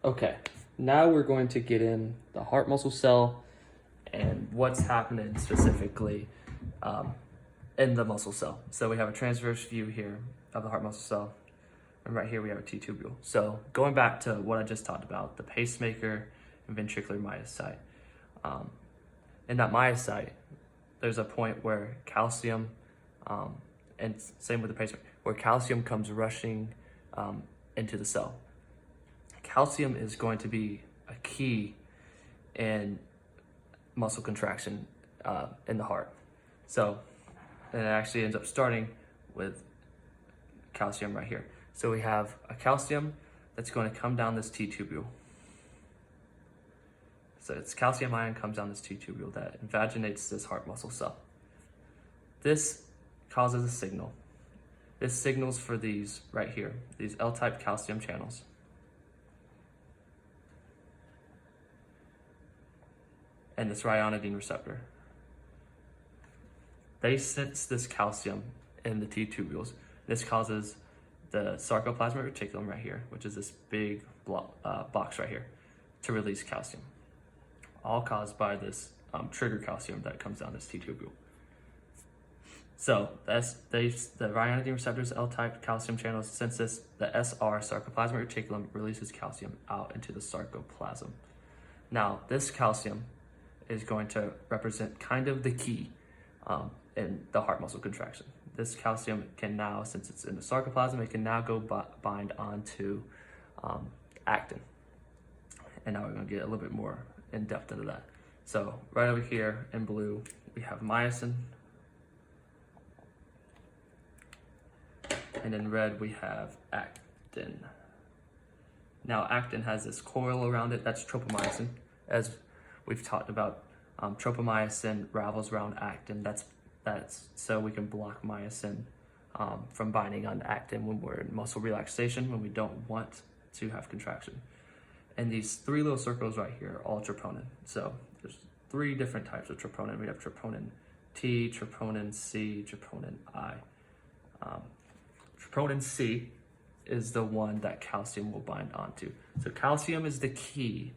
Okay, now we're going to get in the heart muscle cell and what's happening specifically in the muscle cell. So we have a transverse view here of the heart muscle cell, and right here we have a T-tubule. So going back to what I just talked about, the pacemaker and ventricular myocyte. In that myocyte, there's a point where calcium, and same with the pacemaker, where calcium comes rushing into the cell. Calcium is going to be a key in muscle contraction in the heart. So it actually ends up starting with calcium right here. So we have a calcium that's going to come down this T-tubule. So it's calcium ion comes down this T-tubule that invaginates this heart muscle cell. This causes a signal. This signals for these right here, these L-type calcium channels. And this ryanodine receptor. They sense this calcium in the T-tubules. This causes the sarcoplasmic reticulum right here, which is this big box right here, to release calcium. All caused by this trigger calcium that comes down this T-tubule. So the ryanodine receptors, L-type calcium channels, sense this, the SR, sarcoplasmic reticulum, releases calcium out into the sarcoplasm. Now, this calcium is going to represent kind of the key in the heart muscle contraction. This calcium can now, since it's in the sarcoplasm, it can now go bind onto actin. And now we're going to get a little bit more in depth into that. So right over here in blue, we have myosin. And in red, we have actin. Now actin has this coil around it, that's tropomyosin. As we've talked about, tropomyosin ravels around actin. That's so we can block myosin from binding on actin when we're in muscle relaxation, when we don't want to have contraction. And these three little circles right here are all troponin. So there's three different types of troponin. We have troponin T, troponin C, troponin I. Troponin C is the one that calcium will bind onto. So calcium is the key.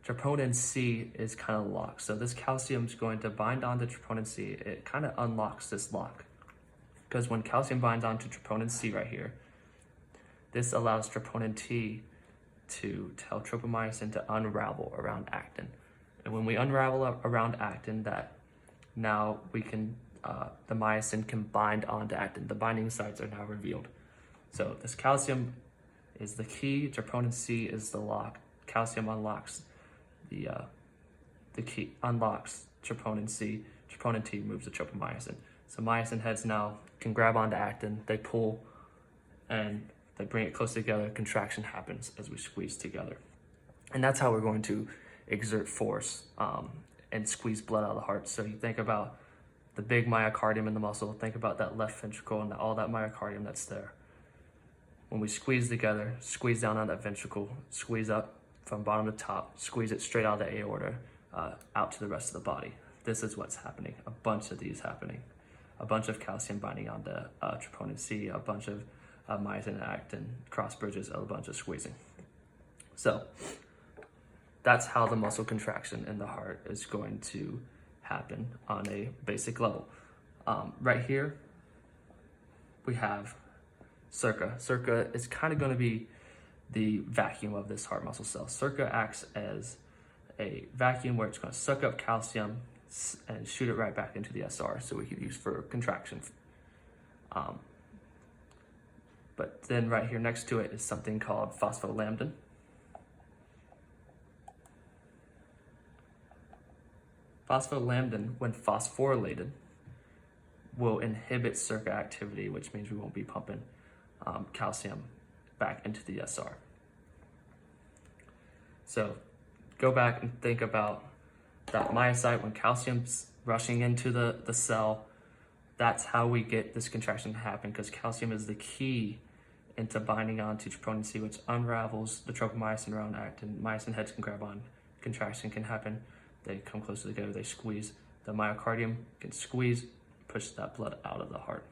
Troponin C is kind of locked. So this calcium is going to bind onto troponin C. It kind of unlocks this lock. Because when calcium binds onto troponin C right here, this allows troponin T to tell tropomyosin to unravel around actin. And when we unravel around actin, that now we can, the myosin can bind onto actin. The binding sites are now revealed. So this calcium is the key, troponin C is the lock. Calcium unlocks the key, unlocks troponin C, troponin T moves the tropomyosin. So myosin heads now can grab onto actin, they pull, and they bring it close together, contraction happens as we squeeze together. And that's how we're going to exert force and squeeze blood out of the heart. So you think about the big myocardium in the muscle, think about that left ventricle and all that myocardium that's there. When we squeeze together, squeeze down on that ventricle, squeeze up from bottom to top, squeeze it straight out of the aorta, out to the rest of the body. This is what's happening, a bunch of these happening. A bunch of calcium binding onto troponin C, a bunch of myosin and actin, cross bridges, a bunch of squeezing. So that's how the muscle contraction in the heart is going to happen on a basic level. Right here, we have circa. Circa is kind of going to be the vacuum of this heart muscle cell. Circa acts as a vacuum where it's going to suck up calcium and shoot it right back into the SR, so we can use for contraction. But then right here next to it is something called phospholambdin. Phospholambdin, when phosphorylated, will inhibit circa activity, which means we won't be pumping calcium back into the SR. So go back and think about that myocyte when calcium's rushing into the cell. That's how we get this contraction to happen, because calcium is the key into binding onto troponin C, which unravels the tropomyosin around actin. Myosin heads can grab on, contraction can happen. They come closer together, they squeeze. The myocardium can squeeze, push that blood out of the heart.